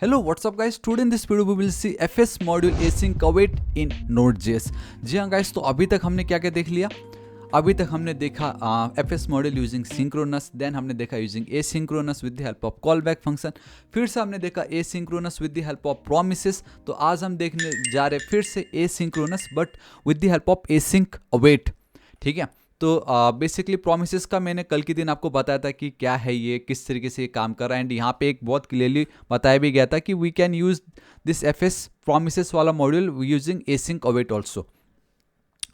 Hello, what's up guys? Today in this video we will see FS module async await in Node.js। जी हाँ guys, तो अभी तक हमने क्या क्या देख लिया। अभी तक हमने देखा FS module using synchronous, then हमने देखा using asynchronous with the help of callback function, फिर से हमने देखा asynchronous with the help of promises. तो आज हम देखने जा रहे फिर से asynchronous but with the help of async await। ठीक है, तो बेसिकली प्रोमिसेस का मैंने कल के दिन आपको बताया था कि क्या है ये, किस तरीके से ये काम कर रहा है। एंड यहाँ पे एक बहुत क्लियरली बताया भी गया था कि we can use this FS promises वाला module using async await also.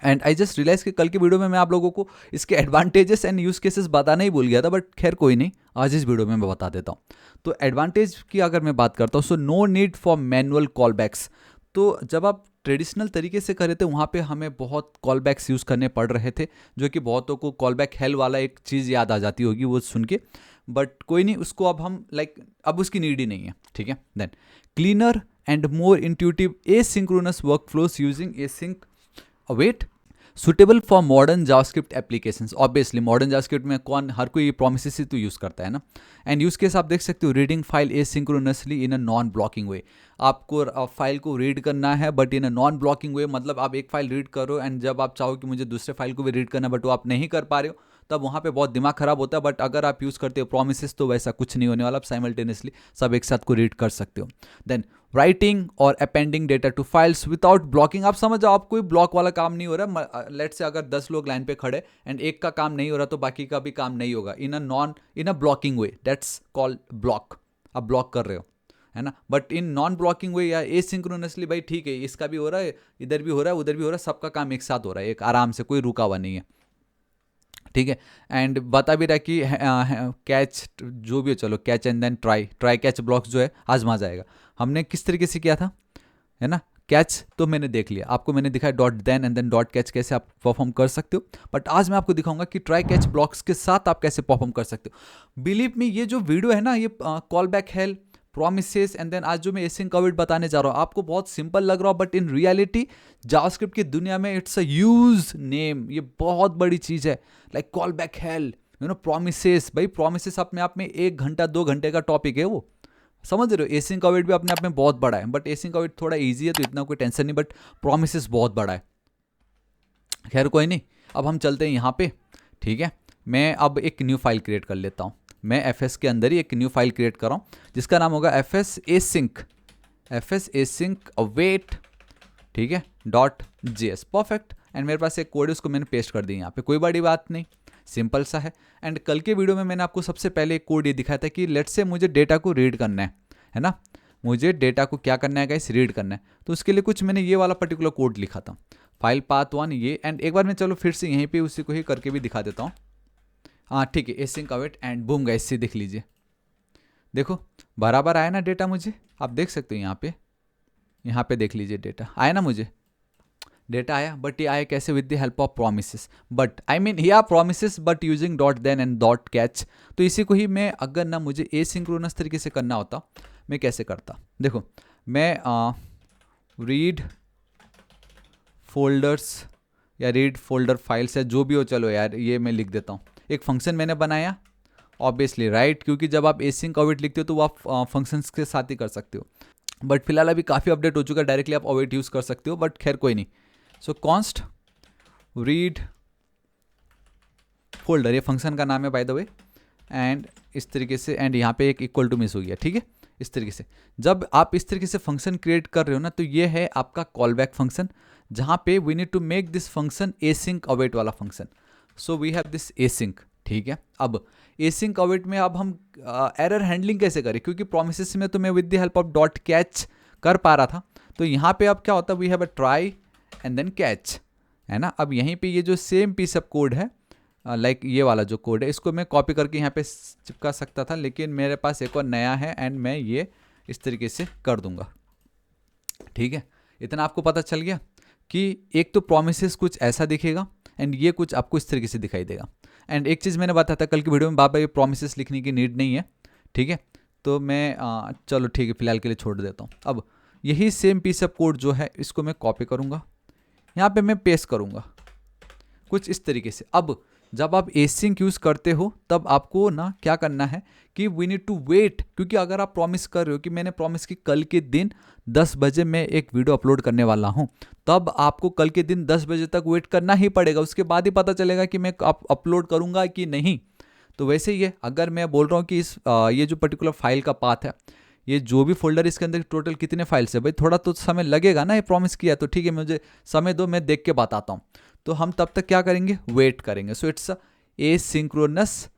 And I just realize कि कल के वीडियो में मैं आप लोगों को इसके एडवांटेजेस एंड यूज केसेस बताना ही भूल गया था, बट खैर कोई नहीं, आज इस वीडियो में मैं बता देता हूँ। तो एडवांटेज की अगर मैं बात करता हूँ, so no need for manual callbacks. तो जब आप ट्रेडिशनल तरीके से करे थे वहाँ पे हमें बहुत कॉल बैक्स यूज़ करने पड़ रहे थे, जो कि बहुतों को कॉल बैक हेल वाला एक चीज़ याद आ जाती होगी वो सुन के, बट कोई नहीं, उसको अब हम अब उसकी नीड ही नहीं है। ठीक है, then cleaner and more intuitive asynchronous workflows using async await suitable for modern JavaScript applications. Obviously modern JavaScript में हर कोई प्रोमिसेस ही तो यूज़ करता है ना। एंड यूज़ केस आप देख सकते हो, reading file asynchronously in a non blocking way. आपको फाइल को रीड करना है but in a non blocking way, मतलब आप एक फाइल रीड करो एंड जब आप चाहो कि मुझे दूसरे फाइल को भी रीड करना है बट वो आप नहीं कर पा रहे हो, तब वहाँ पे बहुत दिमाग खराब होता है। बट अगर आप यूज़ करते हो प्रोमिसेस तो वैसा कुछ नहीं होने वाला, आप साइमल्टेनियसली सब एक साथ को रीड कर सकते हो। देन राइटिंग और appending data to files without blocking. आप समझ जाओ, आप कोई ब्लॉक वाला काम नहीं हो रहा। लेट से अगर 10 लोग लाइन पे खड़े एंड एक का काम नहीं हो रहा तो बाकी का भी काम नहीं होगा in a blocking way, that's called block. आप ब्लॉक कर रहे हो, है ना। But in non blocking way या एसिंक्रोनसली, भाई ठीक है, इसका भी हो रहा है, इधर भी हो रहा है, उधर भी हो रहा है, सबका काम एक साथ हो रहा है, एक आराम से, कोई रुका हुआ नहीं है। ठीक है, एंड बता भी रहा कि कैच जो भी हो, चलो catch and then try catch blocks जो है आजमा जाएगा। हमने किस तरीके से किया था, है ना। कैच तो मैंने देख लिया, आपको मैंने दिखाया dot then and then dot catch कैसे आप परफॉर्म कर सकते हो। बट आज मैं आपको दिखाऊंगा कि ट्राई कैच ब्लॉक्स के साथ आप कैसे परफॉर्म कर सकते हो। बिलीव मी, ये जो वीडियो है ना, ये callback hell promises and then आज जो मैं एसिंक अवेट बताने जा रहा हूँ, आपको बहुत सिंपल लग रहा हो, बट इन रियलिटी जावास्क्रिप्ट की दुनिया में इट्स अ ह्यूज नेम। ये बहुत बड़ी चीज़ है, like call back hello, you know, promises. भाई प्रोमिसेस अपने आप में 1 घंटा 2 घंटे का टॉपिक है, वो समझ रहे हो। एसिंक अवेट भी अपने आप में बहुत बड़ा है, बट एसिंक अवेट थोड़ा ईजी है तो इतना कोई टेंशन नहीं, बट प्रोमिसेस बहुत बड़ा है। खैर कोई नहीं, अब हम चलते हैं यहाँ पे। ठीक है, मैं अब एक न्यू फाइल क्रिएट कर लेता हूँ। मैं FS के अंदर ही एक न्यू फाइल क्रिएट कर रहा हूँ जिसका नाम होगा FS async await, ठीक है, .js। परफेक्ट। एंड मेरे पास एक कोड है, उसको मैंने पेस्ट कर दी यहाँ पे, कोई बड़ी बात नहीं, सिंपल सा है। एंड कल के वीडियो में मैंने आपको सबसे पहले एक कोड ये दिखाया था कि लेट्स से मुझे डेटा को रीड करना है ना। मुझे डेटा को क्या करना है गाइस, रीड करना है। तो उसके लिए कुछ मैंने ये वाला पर्टिकुलर कोड लिखा था, फाइल पाथ 1 ये। एंड एक बार मैं चलो फिर से यहीं पे उसी को ही करके भी दिखा देता हूँ। हाँ ठीक है, async await and boom guys, से देख लीजिए, देखो बराबर आया ना डेटा मुझे। आप देख सकते हो यहाँ पे देख लीजिए, डेटा आया ना, मुझे डेटा आया। बट ये आया कैसे, with the help of promises. But I mean या promises but using dot then and dot catch. तो इसी को ही मैं, अगर ना मुझे एसिंक्रोनस तरीके से करना होता, मैं कैसे करता। देखो मैं रीड फोल्डर्स या रीड फोल्डर फाइल्स या जो भी हो, चलो यार ये मैं लिख देता हूँ। एक फंक्शन मैंने बनाया, ऑब्वियसली राइट, क्योंकि जब आप एसिंक अवेट लिखते हो तो वो आप फंक्शंस के साथ ही कर सकते हो। बट फिलहाल अभी काफ़ी अपडेट हो चुका है, डायरेक्टली आप अवेट यूज़ कर सकते हो, बट खैर कोई नहीं। सो कॉन्स्ट रीड फोल्डर, ये फंक्शन का नाम है बाय द वे। एंड इस तरीके से, एंड यहाँ पे एक इक्वल टू मिस हो गया, ठीक है। इस तरीके से जब आप इस तरीके से फंक्शन क्रिएट कर रहे हो ना, तो ये है आपका कॉल बैक फंक्शन, जहाँ पे we need to make this function async await वाला function. So we have this async, ठीक है। अब एसिंक अवेट में अब हम एरर हैंडलिंग कैसे करें, क्योंकि प्रोमिसेस में तो मैं with the help of dot catch कर पा रहा था। तो यहाँ पे अब क्या होता है, we have a try and then catch, है ना। अब यहीं पे ये जो सेम पीस ऑफ कोड है, लाइक ये वाला जो कोड है, इसको मैं कॉपी करके यहाँ पे चिपका सकता था, लेकिन मेरे पास एक और नया है एंड मैं ये इस तरीके से कर दूंगा। ठीक है, इतना आपको पता चल गया कि एक तो प्रोमिसेस कुछ ऐसा दिखेगा एंड ये कुछ आपको इस तरीके से दिखाई देगा। एंड एक चीज़ मैंने बताया था कल की वीडियो में, बाबा ये प्रोमिसेस लिखने की नीड नहीं है, ठीक है। तो मैं चलो ठीक है, फिलहाल के लिए छोड़ देता हूँ। अब यही सेम पीस ऑफ कोड जो है, इसको मैं कॉपी करूँगा, यहाँ पे मैं पेस्ट करूँगा कुछ इस तरीके से। अब जब आप एसिंक यूज़ करते हो तब आपको ना क्या करना है कि वी नीड टू वेट, क्योंकि अगर आप प्रॉमिस कर रहे हो कि मैंने प्रॉमिस की कल के दिन 10 बजे मैं एक वीडियो अपलोड करने वाला हूँ, तब आपको कल के दिन 10 बजे तक वेट करना ही पड़ेगा, उसके बाद ही पता चलेगा कि मैं अपलोड करूँगा कि नहीं। तो वैसे ही है, अगर मैं बोल रहा हूँ कि ये जो पर्टिकुलर फाइल का पाथ है, ये जो भी फोल्डर इसके अंदर टोटल कितने फाइल्स है, भाई थोड़ा तो समय लगेगा ना, ये प्रॉमिस किया तो ठीक है, मुझे समय दो, मैं देख के बताता हूँ। तो हम तब तक क्या करेंगे, वेट करेंगे। So it's asynchronous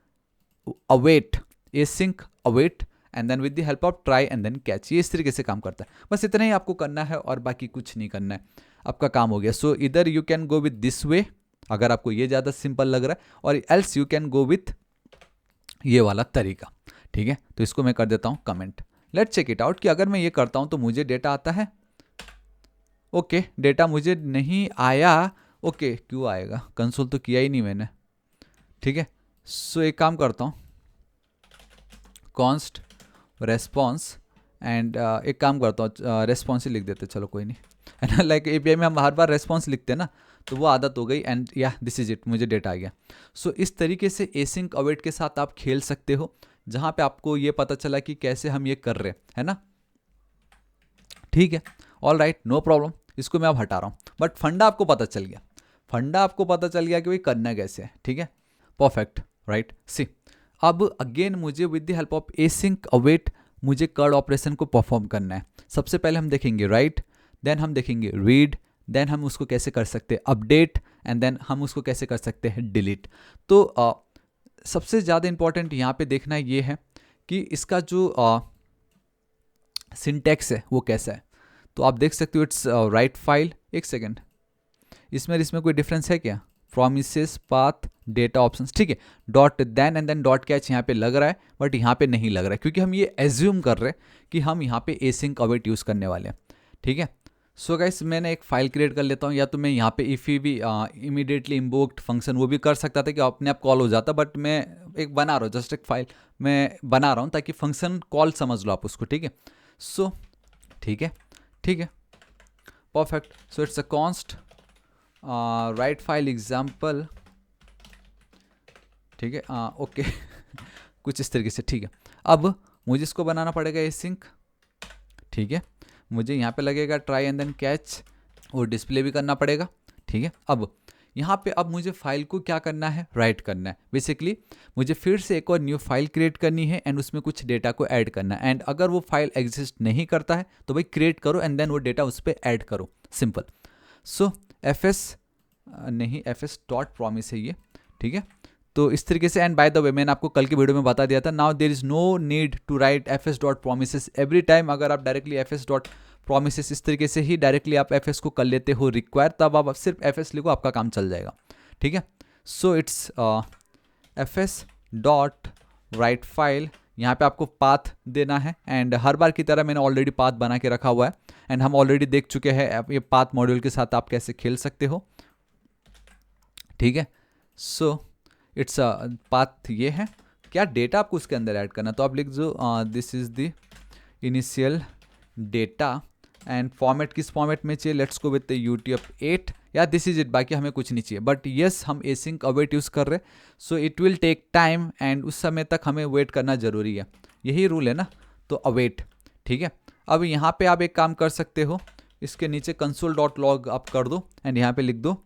await, async await and then with the help of try and then catch. ये इस तरीके से काम करता है, बस इतना ही आपको करना है और बाकी कुछ नहीं करना है, आपका काम हो गया। सो इधर you can go with this way अगर आपको ये ज़्यादा सिंपल लग रहा है, और else you can go with ये वाला तरीका। ठीक है, तो इसको मैं कर देता हूँ comment. Let's check it out कि अगर मैं ये करता हूँ तो मुझे डेटा आता है। ओके, डेटा मुझे नहीं आया। ओके, क्यों आएगा, कंसोल तो किया ही नहीं मैंने। ठीक है, सो एक काम करता हूँ, कॉन्स्ट रेस्पॉन्स एंड एक काम करता हूँ, रेस्पॉन्स ही लिख देते, चलो कोई नहीं है ना। लाइक एपीआई में हम हर बार रेस्पॉन्स लिखते हैं ना, तो वो आदत हो गई। एंड या दिस इज इट, मुझे डेटा आ गया। सो इस तरीके से एसिंक अवेट के साथ आप खेल सकते हो, जहाँ पे आपको ये पता चला कि कैसे हम ये कर रहे हैं, है ना। ठीक है, ऑल राइट, नो प्रॉब्लम, इसको मैं अब हटा रहा हूँ, बट फंडा आपको पता चल गया, फंडा आपको पता चल गया कि भाई करना कैसे है। ठीक है, परफेक्ट, राइट। सी, अब अगेन मुझे with the help of async await मुझे कर्ड ऑपरेशन को परफॉर्म करना है। सबसे पहले हम देखेंगे राइट, देन हम देखेंगे रीड, देन हम उसको कैसे कर सकते हैं अपडेट, एंड देन हम उसको कैसे कर सकते हैं डिलीट। तो सबसे ज़्यादा इंपॉर्टेंट यहाँ पे देखना ये है कि इसका जो सिंटैक्स है वो कैसा है। तो आप देख सकते हो इट्स राइट फाइल। एक सेकेंड, इसमें कोई डिफरेंस है क्या, प्रोमिसेस पाथ डेटा ऑप्शंस, ठीक है, dot then and then dot catch यहाँ पे लग रहा है, बट यहाँ पे नहीं लग रहा है, क्योंकि हम ये एज्यूम कर रहे हैं कि हम यहाँ पे एसिंक अवेट यूज़ करने वाले हैं। ठीक है, सो गाइस मैंने एक फाइल क्रिएट कर लेता हूँ, या तो मैं यहाँ पे इफ़ ही भी इमीडिएटली इन्वोक्ड फंक्शन वो भी कर सकता था कि अपने आप कॉल हो जाता, बट मैं एक बना रहा हूँ, जस्ट एक फाइल मैं बना रहा हूँ ताकि फंक्शन कॉल समझ लो आप उसको। ठीक है, सो ठीक है, ठीक है, perfect. So it's a const write file example. ठीक है, ओके कुछ इस तरीके से। ठीक है, अब मुझे इसको बनाना पड़ेगा एसिंक। ठीक है, मुझे यहाँ पे लगेगा ट्राई एंड देन कैच, और डिस्प्ले भी करना पड़ेगा। ठीक है, अब यहाँ पे अब मुझे फाइल को क्या करना है, राइट करना है। बेसिकली मुझे फिर से एक और न्यू फाइल क्रिएट करनी है एंड उसमें कुछ डेटा को ऐड करना है। एंड अगर वो फाइल एग्जिस्ट नहीं करता है तो भाई क्रिएट करो एंड देन वो डेटा उस पर ऐड करो, सिंपल। सो नहीं, fs डॉट प्रॉमिस है ये। ठीक है, तो इस तरीके से। एंड बाय द वे मैंने आपको कल के वीडियो में बता दिया था, now there is no need to write fs dot promises every time. अगर आप डायरेक्टली fs डॉट प्रोमिसेस इस तरीके से ही डायरेक्टली आप fs को कर लेते हो रिक्वायर, तब आप सिर्फ fs लिखो, आपका काम चल जाएगा। ठीक है, so it's fs dot write file, यहाँ पे आपको पाथ देना है। एंड हर बार की तरह मैंने ऑलरेडी पाथ बना के रखा हुआ है, एंड हम ऑलरेडी देख चुके हैं ये पाथ मॉड्यूल के साथ आप कैसे खेल सकते हो। ठीक है, सो इट्स पाथ ये है। क्या डेटा आपको उसके अंदर ऐड करना, तो आप लिख दो this is the initial data, and format किस फॉर्मेट में चाहिए, लेट्स गो विद UTF-8 या दिस इज इट, बाकी हमें कुछ नहीं चाहिए। बट येस हम एसिंक अवेट यूज़ कर रहे, so it will take time, and उस समय तक हमें वेट करना जरूरी है, यही रूल है ना, तो अवेट। ठीक है, अब यहाँ पे आप एक काम कर सकते हो, इसके नीचे console.log आप कर दो, एंड यहाँ पे लिख दो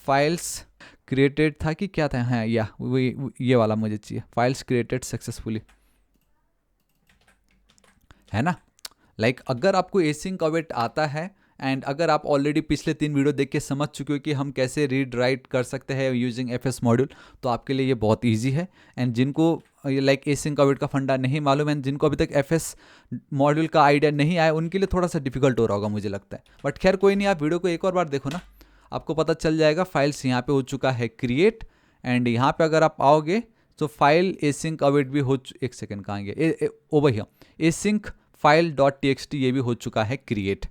फाइल्स क्रिएटेड था कि क्या था, हाँ या ये वाला मुझे चाहिए, फाइल्स क्रिएटेड सक्सेसफुली, है ना। लाइक अगर आपको एसिंक अवेट आता है, एंड अगर आप ऑलरेडी पिछले 3 वीडियो देख के समझ चुके हो कि हम कैसे रीड राइट कर सकते हैं यूजिंग FS मॉड्यूल, तो आपके लिए ये बहुत ईजी है। एंड जिनको लाइक एसिंक अवेट का फंडा नहीं मालूम है, जिनको अभी तक FS मॉड्यूल का आइडिया नहीं आया, उनके लिए थोड़ा सा डिफिकल्ट हो रहा होगा मुझे लगता है, बट खैर कोई नहीं, आप वीडियो को एक और बार देखो ना, आपको पता चल जाएगा। फाइल्स यहाँ पे हो चुका है क्रिएट, एंड यहाँ पे अगर आप आओगे तो फाइल एसिंक अवेट भी हो एक सेकेंड कहाँ गया, over here async file dot txt ये भी हो चुका है create.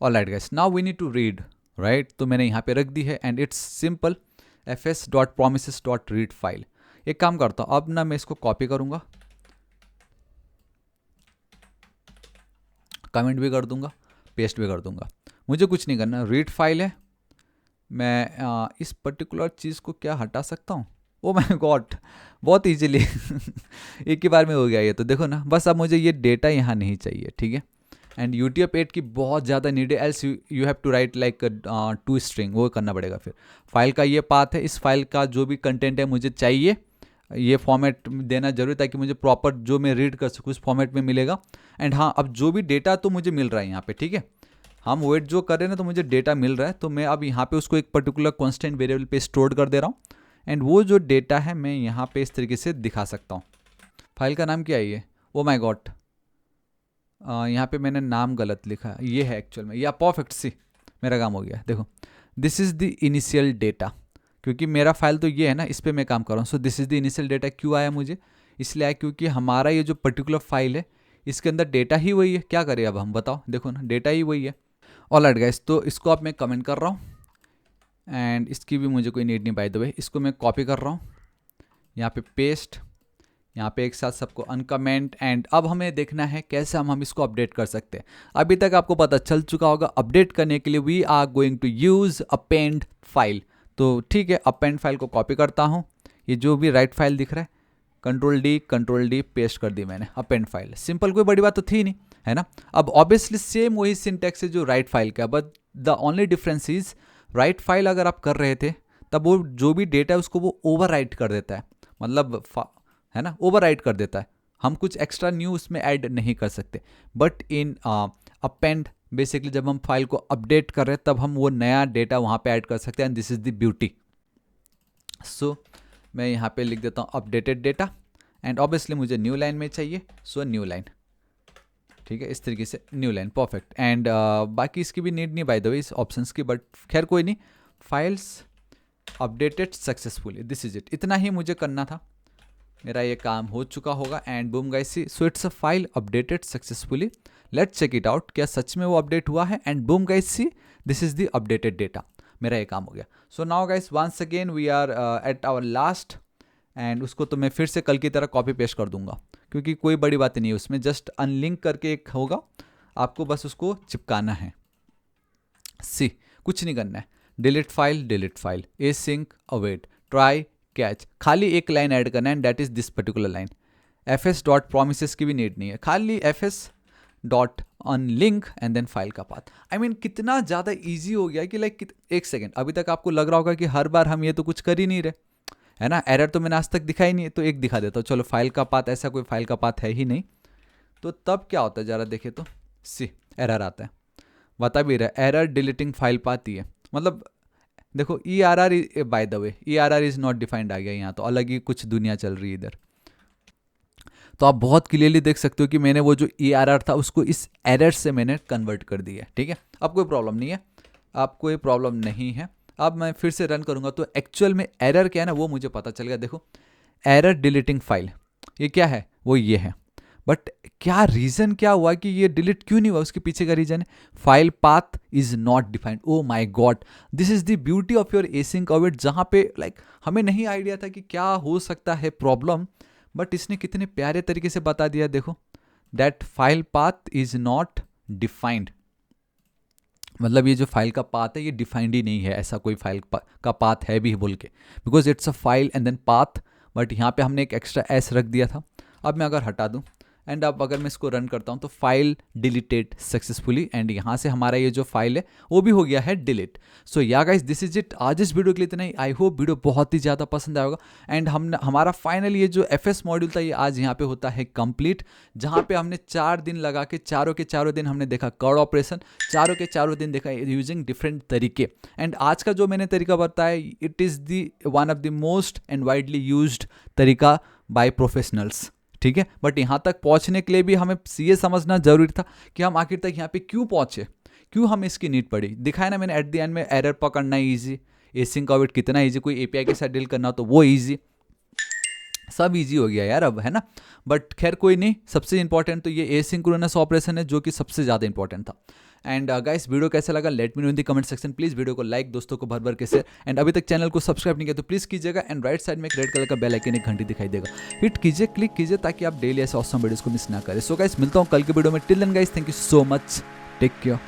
Alright guys, now we need to read, right, तो मैंने यहाँ पे रख दी है, and it's simple fs dot promises dot read file. एक काम करता हूँ, अब ना मैं इसको कॉपी करूँगा, कमेंट भी कर दूंगा, पेस्ट भी कर दूंगा, मुझे कुछ नहीं करना। रीड फाइल है, मैं इस पर्टिकुलर चीज़ को क्या हटा सकता हूँ? ओ माय गॉड, बहुत इजीली एक ही बार में हो गया ये तो। देखो ना, बस अब मुझे ये डेटा यहाँ नहीं चाहिए, ठीक है। एंड UTF-8 की बहुत ज़्यादा नीड है, else you have to write like 2 string, वो करना पड़ेगा। फिर फाइल का ये पाथ है, इस फाइल का जो भी कंटेंट है मुझे चाहिए, ये फॉर्मेट देना जरूरी, ताकि मुझे प्रॉपर जो मैं रीड कर सकूँ उस फॉर्मेट में मिलेगा। एंड हाँ, अब जो भी डेटा तो मुझे मिल रहा है यहाँ पे, ठीक है, हम वेट जो कर रहे हैं ना, तो मुझे डेटा मिल रहा है, तो मैं अब यहाँ पे उसको एक पर्टिकुलर कॉन्स्टेंट वेरिएबल पे स्टोर कर दे रहा हूँ। एंड वो जो डेटा है मैं यहाँ पे इस तरीके से दिखा सकता हूँ। फाइल का नाम क्या है ये? ओ माय गॉड, यहाँ पे मैंने नाम गलत लिखा, ये है एक्चुअल में, या परफेक्ट, सी मेरा काम हो गया। देखो, this is the initial data, क्योंकि मेरा फाइल तो ये है ना, इस पर मैं काम कर रहा हूँ। So this is the initial data क्यों आया मुझे? इसलिए आया क्योंकि हमारा ये जो पर्टिकुलर फाइल है इसके अंदर डेटा ही वही है। क्या करें अब हम, बताओ, देखो ना, डेटा ही वही है। ऑलराइट गाइस, तो इसको अब मैं कमेंट कर रहा हूँ, एंड इसकी भी मुझे कोई नीड नहीं, बाय द वे। इसको मैं कॉपी कर रहा हूँ, यहाँ पे पेस्ट, यहाँ पे एक साथ सबको अनकमेंट। एंड अब हमें देखना है कैसे हम इसको अपडेट कर सकते हैं। अभी तक आपको पता चल चुका होगा, अपडेट करने के लिए we are going to use append file. तो ठीक है, अपेंड फाइल को कॉपी करता हूँ, ये जो भी राइट फाइल दिख रहा है, कंट्रोल डी पेस्ट कर दी मैंने, अपेंड फाइल। सिंपल, कोई बड़ी बात तो थी नहीं, है ना। अब ऑब्वियसली सेम वही सिंटैक्स है जो राइट फाइल का, but the only difference is, write file अगर आप कर रहे थे तब वो जो भी डेटा है उसको वो ओवर राइट कर देता है, मतलब है ना, ओवर राइट कर देता है। हम कुछ एक्स्ट्रा न्यू उसमें ऐड नहीं कर सकते। बट इन अपेंड, बेसिकली जब हम फाइल को अपडेट कर रहे हैं तब हम वो नया डेटा वहाँ पे ऐड कर सकते हैं, and this is the beauty. सो मैं यहाँ पे लिख देता हूँ अपडेटेड डेटा, एंड ऑब्वियसली मुझे न्यू लाइन में चाहिए, सो न्यू लाइन, ठीक है, इस तरीके से न्यू लाइन, परफेक्ट। एंड बाकी इसकी भी नीड नहीं बाय द वे इस ऑप्शंस की, बट खैर कोई नहीं। Files updated successfully, this is it, इतना ही मुझे करना था, मेरा ये काम हो चुका होगा। And boom guys, so it's a file updated successfully, let's check it out, क्या सच में वो अपडेट हुआ है। And boom guys, see this is the updated data, मेरा ये काम हो गया। So now guys, once again we are at our last, and उसको तो मैं फिर से कल की तरह कॉपी पेस्ट कर दूंगा, क्योंकि कोई बड़ी बात नहीं है उसमें, जस्ट अनलिंक करके एक होगा, आपको बस उसको चिपकाना है। सी, कुछ नहीं करना है, delete file, async await, try catch, खाली एक लाइन ऐड करना है, and that is this particular line. fs.promises की भी नीड नहीं है, खाली fs.unlink एंड देन फाइल का पाथ। आई मीन कितना ज़्यादा ईजी हो गया कि लाइक, एक सेकेंड, अभी तक आपको लग रहा होगा कि हर बार हम ये तो कुछ कर ही नहीं रहे, है ना, एरर तो मैंने आज तक दिखा ही नहीं है, तो एक दिखा देता हूँ, चलो फाइल का पाथ, ऐसा कोई फाइल का पाथ है ही नहीं, तो तब क्या होता है ज़रा देखे तो, सी एरर आता है, बता भी रहा है, एरर डिलीटिंग फाइल पाथ ही है, मतलब देखो ERR, by the way ERR is not defined आ गया यहाँ, तो अलग ही कुछ दुनिया चल रही है इधर। तो आप बहुत क्लियरली देख सकते हो कि मैंने वो जो ERR था उसको इस एरर से मैंने कन्वर्ट कर दिया, ठीक है। अब कोई प्रॉब्लम नहीं है, अब कोई प्रॉब्लम नहीं है। अब मैं फिर से रन करूंगा तो एक्चुअल में एरर क्या है ना वो मुझे पता चल गया। देखो, एरर डिलीटिंग फाइल, ये क्या है, वो ये है, बट क्या रीजन क्या हुआ कि ये डिलीट क्यों नहीं हुआ, उसके पीछे का रीजन है file path is not defined. Oh my God, this is the beauty of your async await, जहां पे लाइक हमें नहीं आइडिया था कि क्या हो सकता है प्रॉब्लम, बट इसने कितने प्यारे तरीके से बता दिया। देखो, that file path is not defined, मतलब ये जो फाइल का पाथ है ये डिफाइंड ही नहीं है, ऐसा कोई फाइल का पाथ है भी बोल के, because it's a file and then path, but यहाँ पे हमने एक एक्स्ट्रा एस रख दिया था। अब मैं अगर हटा दूँ एंड अब अगर मैं इसको रन करता हूँ तो फाइल डिलीटेड सक्सेसफुली, एंड यहाँ से हमारा ये जो फाइल है वो भी हो गया है डिलीट। सो या गाइस, दिस इज इट, आज इस वीडियो के लिए इतना ही। आई होप वीडियो बहुत ही ज़्यादा पसंद आएगा, एंड हमारा फाइनल ये जो FS मॉड्यूल था ये आज यहाँ पे होता है कंप्लीट, जहाँ पे हमने 4 दिन लगा के चारों के चारों दिन हमने देखा कर्ड ऑपरेशन, चारों के चारों दिन देखा यूजिंग डिफरेंट तरीके। एंड आज का जो मैंने तरीका बताया, it is the one of the most and widely used तरीका बाय प्रोफेशनल्स, ठीक है। बट यहाँ तक पहुँचने के लिए भी हमें ये समझना जरूरी था कि हम आखिर तक यहाँ पे क्यों पहुँचे, क्यों हमें इसकी नीड पड़ी। दिखाया ना मैंने एट द एंड में, एरर पकड़ना ईजी, एसिंक अवेट कितना ईजी, कोई API के साथ डील करना तो वो ईजी, सब इजी हो गया यार अब, है ना। बट खैर कोई नहीं, सबसे इंपॉर्टेंट तो ये एसिंक्रोनस ऑपरेशन है जो कि सबसे ज़्यादा इंपॉर्टेंट था। एंड गाइस, वीडियो कैसा लगा let me know in the comment section, please video को लाइक, दोस्तों को भर भर के शेयर, एंड अभी तक चैनल को सब्सक्राइब नहीं किया तो प्लीज़ कीजिएगा। एंड राइट साइड में एक रेड कलर का बेल आइकन, एक घंटी दिखाई देगा, हिट कीजिए, क्लिक कीजिए, ताकि आप डेली ऐसे ऑसम वीडियोस को मिस ना करें। सो गाइस, मिलता हूँ कल के वीडियो में, till then guys, thank you so much, take care.